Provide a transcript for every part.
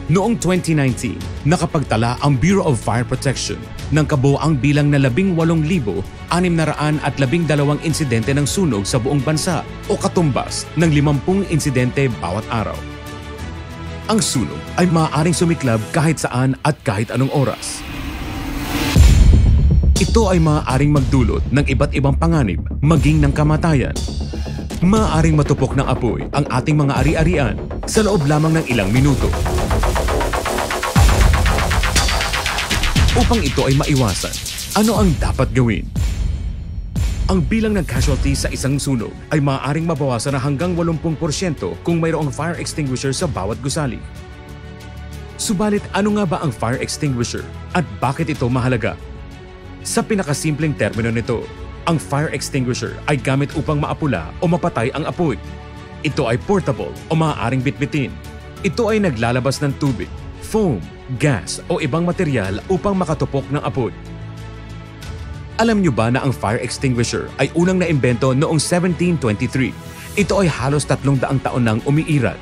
Noong 2019, nakapagtala ang Bureau of Fire Protection ng kabuoang bilang na 18,612 insidente ng sunog sa buong bansa o katumbas ng 50 insidente bawat araw. Ang sunog ay maaaring sumiklab kahit saan at kahit anong oras. Ito ay maaaring magdulot ng iba't ibang panganib maging ng kamatayan. Maaaring matupok ng apoy ang ating mga ari-arian sa loob lamang ng ilang minuto. Upang ito ay maiwasan, ano ang dapat gawin? Ang bilang ng casualties sa isang sunog ay maaaring mabawasan na hanggang 80% kung mayroong fire extinguisher sa bawat gusali. Subalit ano nga ba ang fire extinguisher at bakit ito mahalaga? Sa pinakasimpleng termino nito, ang fire extinguisher ay gamit upang maapula o mapatay ang apoy. Ito ay portable o maaaring bitbitin. Ito ay naglalabas ng tubig, foam, gas o ibang material upang makatupok ng apoy. Alam niyo ba na ang fire extinguisher ay unang naimbento noong 1723? Ito ay halos 300 taon nang umiiral.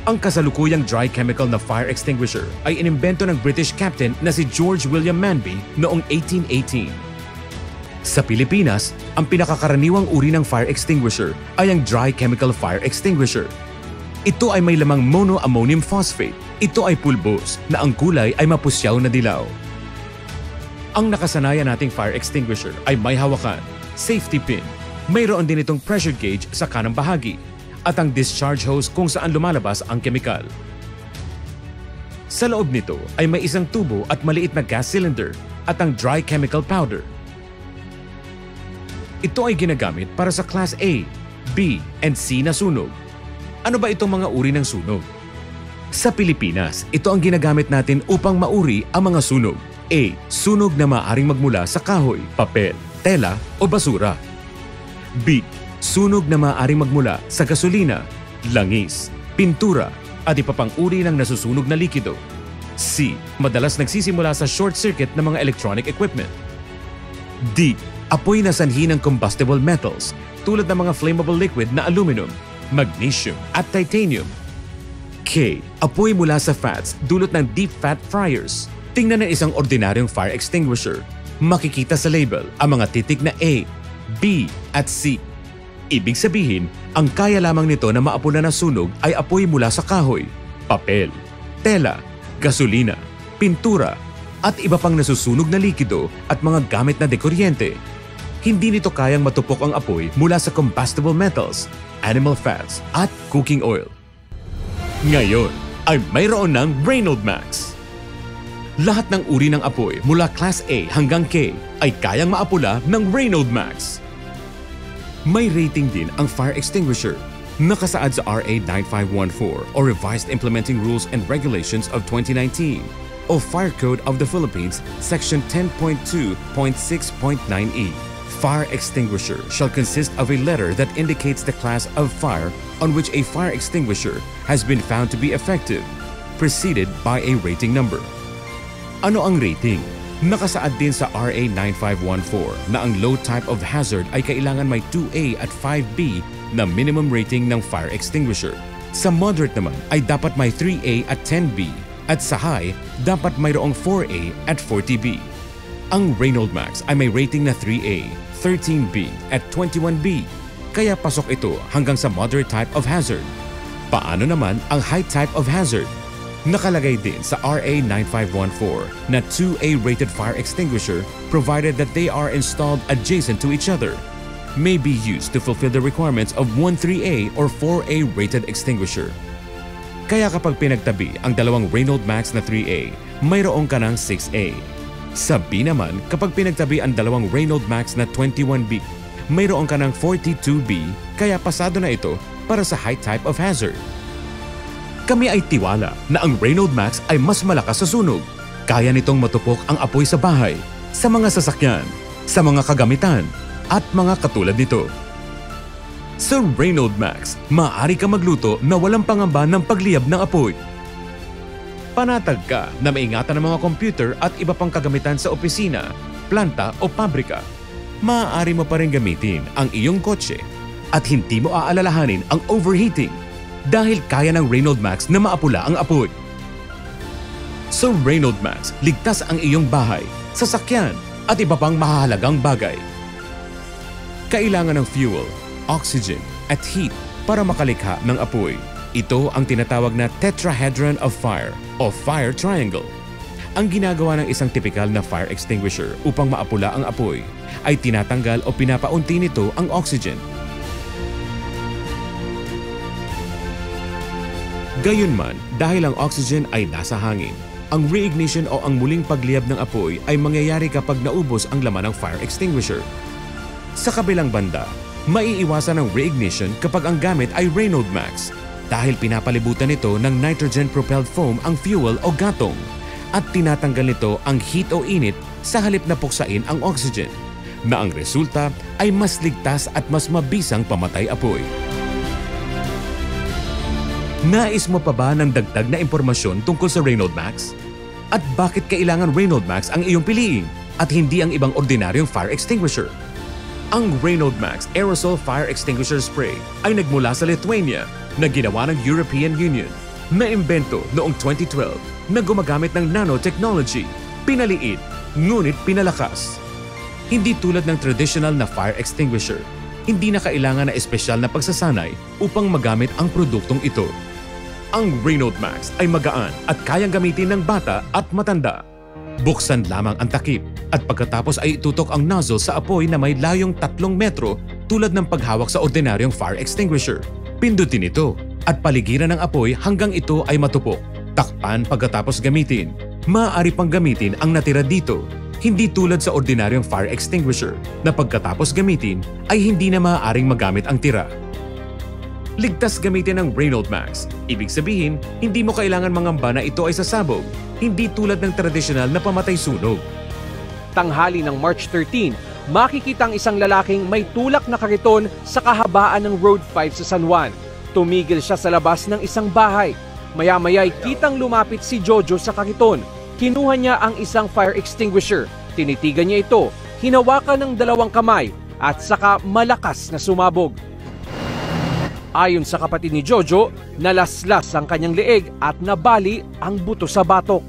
Ang kasalukuyang dry chemical na fire extinguisher ay inimbento ng British captain na si George William Manby noong 1818. Sa Pilipinas, ang pinakakaraniwang uri ng fire extinguisher ay ang dry chemical fire extinguisher. Ito ay may lamang monoammonium phosphate. Ito ay pulbos na ang kulay ay mapusyaw na dilaw. Ang nakasanayan nating fire extinguisher ay may hawakan, safety pin, mayroon din itong pressure gauge sa kanang bahagi, at ang discharge hose kung saan lumalabas ang kemikal. Sa loob nito ay may isang tubo at maliit na gas cylinder at ang dry chemical powder. Ito ay ginagamit para sa Class A, B, and C na sunog. Ano ba itong mga uri ng sunog? Sa Pilipinas, ito ang ginagamit natin upang mauri ang mga sunog. A. Sunog na maaaring magmula sa kahoy, papel, tela o basura. B. Sunog na maaaring magmula sa gasolina, langis, pintura at iba pang uri ng nasusunog na likido. C. Madalas nagsisimula sa short circuit ng mga electronic equipment. D. Apoy na sanhi ng combustible metals tulad ng mga flammable liquid na aluminum, magnesium at titanium. K. Apoy mula sa fats dulot ng deep fat fryers. Tingnan ng isang ordinaryong fire extinguisher. Makikita sa label ang mga titik na A, B at C. Ibig sabihin, ang kaya lamang nito na maapula na sunog ay apoy mula sa kahoy, papel, tela, gasolina, pintura at iba pang nasusunog na likido at mga gamit na dekuryente. Hindi nito kayang matupok ang apoy mula sa combustible metals, animal fats at cooking oil. Ngayon ay mayroon ng Reynolds Max. Lahat ng uri ng apoy mula Class A hanggang K ay kayang maapula ng Reynolds Max. May rating din ang fire extinguisher. Nakasaad sa RA 9514 o Revised Implementing Rules and Regulations of 2019 o Fire Code of the Philippines Section 10.2.6.9e. Fire extinguisher shall consist of a letter that indicates the class of fire on which a fire extinguisher has been found to be effective, preceded by a rating number. Ano ang rating? Nakasaad din sa RA 9514 na ang low type of hazard ay kailangan may 2A at 5B na minimum rating ng fire extinguisher. Sa moderate naman ay dapat may 3A at 10B at sa high dapat mayroong 4A at 40B. Ang Reynolds Max ay may rating na 3A, 13B at 21B kaya pasok ito hanggang sa moderate type of hazard. Paano naman ang high type of hazard? Nakalagay din sa RA 9514 na 2A rated fire extinguisher provided that they are installed adjacent to each other may be used to fulfill the requirements of 1 3A or 4A rated extinguisher. Kaya kapag pinagtabi ang dalawang Reynolds Max na 3A, mayroon ka ng 6A. Sa B naman, kapag pinagtabi ang dalawang Reynolds Max na 21B, mayroon ka ng 42B kaya pasado na ito para sa high type of hazard. Kami ay tiwala na ang Reynolds Max ay mas malakas sa sunog. Kaya nitong matupok ang apoy sa bahay, sa mga sasakyan, sa mga kagamitan, at mga katulad nito. Sa Reynolds Max, maaari ka magluto na walang pangamba ng pagliyab ng apoy. Panatag ka na maingatan ng mga computer at iba pang kagamitan sa opisina, planta o pabrika. Maaari mo pa rin gamitin ang iyong kotse at hindi mo aalalahanin ang overheating dahil kaya ng Reynolds Max na maapula ang apoy. So Reynolds Max, ligtas ang iyong bahay, sasakyan at iba pang mahahalagang bagay. Kailangan ng fuel, oxygen at heat para makalikha ng apoy. Ito ang tinatawag na tetrahedron of fire o fire triangle. Ang ginagawa ng isang typical na fire extinguisher upang maapula ang apoy ay tinatanggal o pinapaunti nito ang oxygen. Gayunman, dahil ang oxygen ay nasa hangin, ang reignition o ang muling pagliyab ng apoy ay mangyayari kapag naubos ang laman ng fire extinguisher. Sa kabilang banda, maiiwasan ang reignition kapag ang gamit ay Reynolds Max dahil pinapalibutan nito ng nitrogen-propelled foam ang fuel o gatong at tinatanggal nito ang heat o init sa halip na puksain ang oxygen, na ang resulta ay mas ligtas at mas mabisang pamatay apoy. Nais mo pa ba ng dagdag na impormasyon tungkol sa Reynolds Max? At bakit kailangan Reynolds Max ang iyong piliin at hindi ang ibang ordinaryong fire extinguisher? Ang Reynolds Max Aerosol Fire Extinguisher Spray ay nagmula sa Lithuania na ginawa ng European Union. Naimbento noong 2012 na gumagamit ng nanotechnology, pinaliit, ngunit pinalakas. Hindi tulad ng traditional na fire extinguisher, hindi na kailangan na espesyal na pagsasanay upang magamit ang produktong ito. Ang Reynolds Max ay magaan at kayang gamitin ng bata at matanda. Buksan lamang ang takip at pagkatapos ay itutok ang nozzle sa apoy na may layong 3 metro tulad ng paghawak sa ordinaryong fire extinguisher. Pindutin ito at paligiran ng apoy hanggang ito ay matupok. Takpan pagkatapos gamitin. Maaari pang gamitin ang natira dito. Hindi tulad sa ordinaryong fire extinguisher na pagkatapos gamitin ay hindi na maaaring magamit ang tira. Ligtas gamitin ang Reynolds Max. Ibig sabihin, hindi mo kailangan mangamba na ito ay sasabog, hindi tulad ng tradisyonal na pamatay sunog. Tanghali ng March 13, makikita ang isang lalaking may tulak na kariton sa kahabaan ng Road 5 sa San Juan. Tumigil siya sa labas ng isang bahay. Maya-maya'y kitang lumapit si Jojo sa kariton. Kinuha niya ang isang fire extinguisher. Tinitigan niya ito, hinawakan ng 2 kamay at saka malakas na sumabog. Ayon sa kapatid ni Jojo, nalaslas ang kanyang leeg at nabali ang buto sa batok.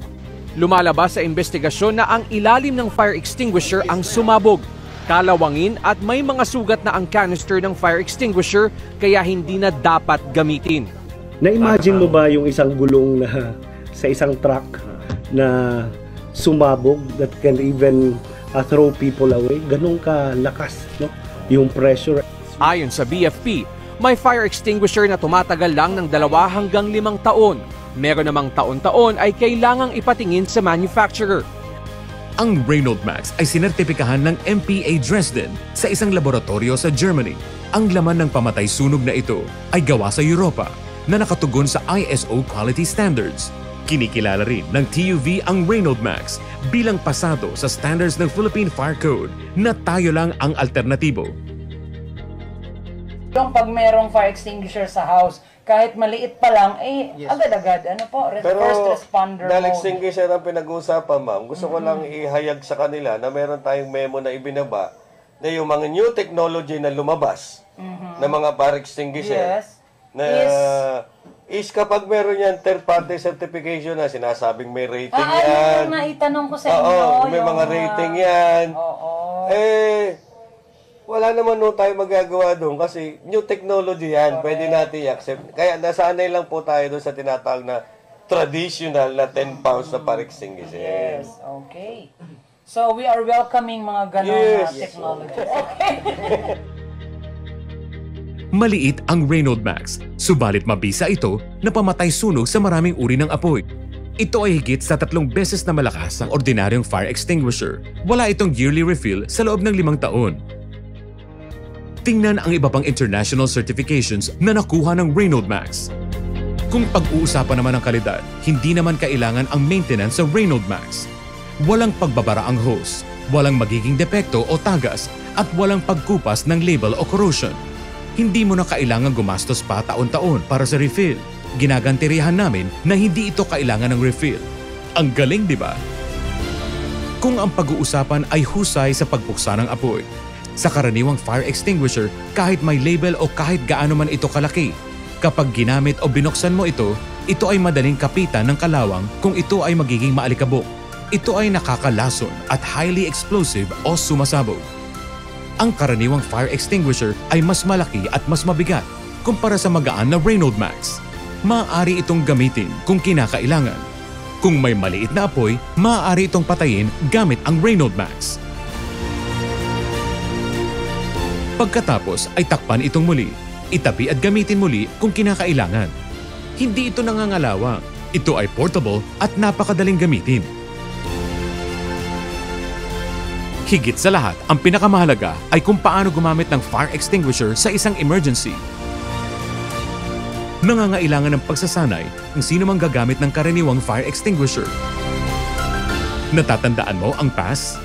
Lumalabas sa investigasyon na ang ilalim ng fire extinguisher ang sumabog. Kalawangin at may mga sugat na ang canister ng fire extinguisher kaya hindi na dapat gamitin. Na-imagine mo ba yung isang gulong na sa isang truck na sumabog that can even throw people away? Ganun ka lakas, no? Yung pressure. Ayon sa BFP, may fire extinguisher na tumatagal lang ng 2 hanggang 5 taon. Meron namang taon-taon ay kailangang ipatingin sa manufacturer. Ang Reynolds Max ay sinertipikahan ng MPA Dresden sa isang laboratorio sa Germany. Ang laman ng pamatay sunog na ito ay gawa sa Europa na nakatugon sa ISO quality standards. Kinikilala rin ng TÜV ang Reynolds Max bilang pasado sa standards ng Philippine Fire Code na tayo lang ang alternatibo. Yung pag merong fire extinguisher sa house, kahit maliit pa lang, agad-agad, first responder dahil mode. extinguisher ang pinag-uusapan, ma'am, gusto ko lang ihayag sa kanila na meron tayong memo na ibinaba na yung mga new technology na lumabas na mga fire extinguisher na is kapag meron yan third-party certification na sinasabing may rating yan. Yung naitanong ko sa inyo. Oo, may mga rating yan. Wala naman tayo magagawa doon kasi new technology yan. Correct. Pwede natin i-accept. Kaya nasanay lang po tayo doon sa tinatawag na traditional na 10 pounds na fire extinguisher. Yes, okay. So we are welcoming mga ganon na technology. Okay. Maliit ang Reynolds Max, subalit mabisa ito na pamatay sunog sa maraming uri ng apoy. Ito ay higit sa 3 beses na malakas ang ordinaryong fire extinguisher. Wala itong yearly refill sa loob ng 5 taon. Tingnan ang iba pang international certifications na nakuha ng Reynolds Max. Kung pag-uusapan naman ang kalidad, hindi naman kailangan ang maintenance sa Reynolds Max. Walang pagbabara ang hose, walang magiging depekto o tagas, at walang pagkupas ng label o corrosion. Hindi mo na kailangan gumastos pa taon-taon para sa refill. Ginagantirihan namin na hindi ito kailangan ng refill. Ang galing, di ba? Kung ang pag-uusapan ay husay sa pagpuksa ng apoy, sa karaniwang fire extinguisher, kahit may label o kahit gaano man ito kalaki, kapag ginamit o binuksan mo ito, Ito ay madaling kapitan ng kalawang kung ito ay magiging maalikabok. Ito ay nakakalason at highly explosive o sumasabog. Ang karaniwang fire extinguisher ay mas malaki at mas mabigat kumpara sa magaan na Reynolds Max. Maaari itong gamitin kung kinakailangan. Kung may maliit na apoy, maaari itong patayin gamit ang Reynolds Max. Pagkatapos ay takpan itong muli. Itabi at gamitin muli kung kinakailangan. Hindi ito nangangalawang. Ito ay portable at napakadaling gamitin. Higit sa lahat, ang pinakamahalaga ay kung paano gumamit ng fire extinguisher sa isang emergency. Nangangailangan ng pagsasanay kung sino mang gagamit ng karaniwang fire extinguisher. Natatandaan mo ang PASS?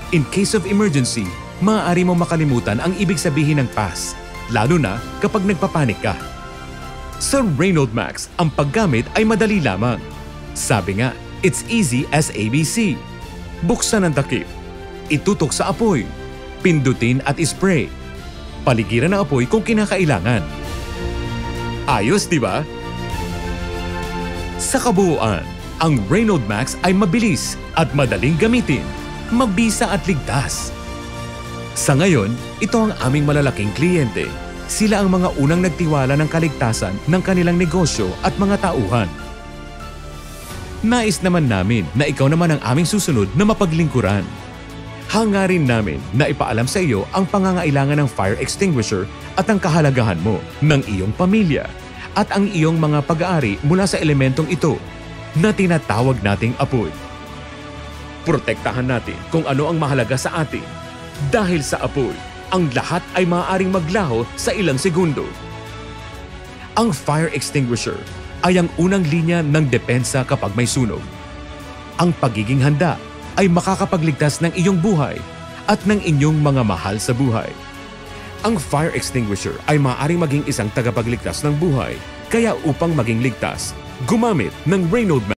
In case of emergency, maaari mo makalimutan ang ibig sabihin ng PASS, lalo na kapag nagpapanik ka. Sa Reynolds Max, ang paggamit ay madali lamang. Sabi nga, it's easy as ABC. Buksan ang takip. Itutok sa apoy. Pindutin at ispray. Paligiran ng apoy kung kinakailangan. Ayos, di ba? Sa kabuuan, ang Reynolds Max ay mabilis at madaling gamitin, mabisa at ligtas. Sa ngayon, ito ang aming malalaking kliyente. Sila ang mga unang nagtiwala ng kaligtasan ng kanilang negosyo at mga tauhan. Nais naman namin na ikaw naman ang aming susunod na mapaglingkuran. Hangarin namin na ipaalam sa iyo ang pangangailangan ng fire extinguisher at ang kahalagahan mo ng iyong pamilya at ang iyong mga pag-aari mula sa elementong ito na tinatawag nating apoy. Protektahan natin kung ano ang mahalaga sa atin. Dahil sa apoy, ang lahat ay maaaring maglaho sa ilang segundo. Ang fire extinguisher ay ang unang linya ng depensa kapag may sunog. Ang pagiging handa ay makakapagligtas ng iyong buhay at ng inyong mga mahal sa buhay. Ang fire extinguisher ay maaaring maging isang tagapagligtas ng buhay, kaya upang maging ligtas, gumamit ng Reynolds Max.